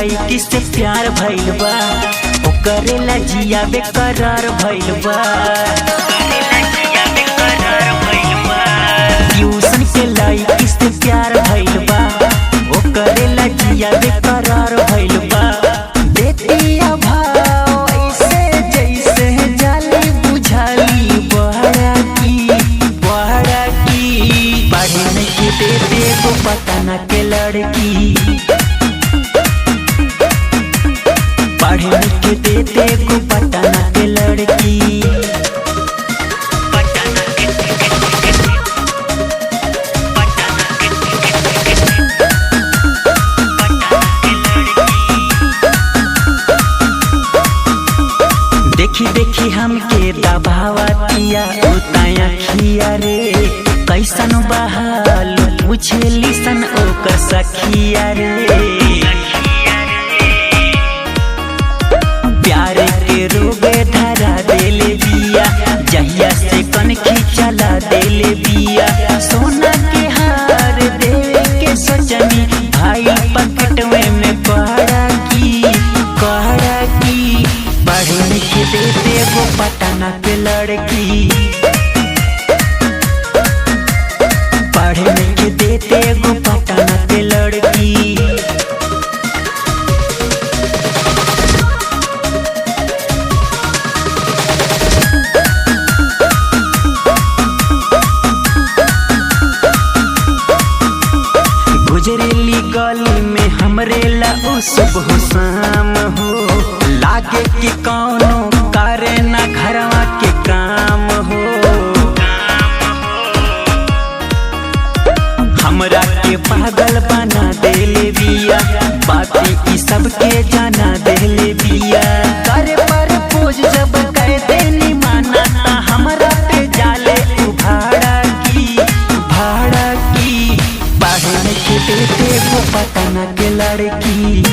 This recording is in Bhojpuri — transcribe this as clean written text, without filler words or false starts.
लड़की से प्यार भइल बा, ओकरेला जिया बेकरार भइल बा। ट्यूशन के लड़की से प्यार भइल बा, ओकरेला जिया बेकरार भइल बा। देतिया भाव ऐसे जैसे जाली बुझाली बहरा की पढ़ने के देते को पता न के लड़की, पढ़ने के देते को पता न के लड़की। देखी देखी हमके दबावतिया उताया खिया रे, कैसन बहाल पूछेली सन ओकर सखिया रे। प्यारे के रोगे धरा देले बिया, जहिया से कनखी चला देले बिया। सोना के हार देवे के सोचनी, भाई पकटवे में कहरा की पढ़ने के देते वो पटना के लड़की, पढ़ने के देते वो पटना के लड़की। गुजरेली गली में हमरे ला ओ सुबह शाम हो, लागे कि कौनो करे ना घरवा के काम हो। हमरा के पागल बना देले बिया, बातें ई सबके जाना देले बिया। करे पर पूज जब कर देनी माना, हमरा पे जाले भाड़ा की पढ़ने के देते वो पटना के लड़की।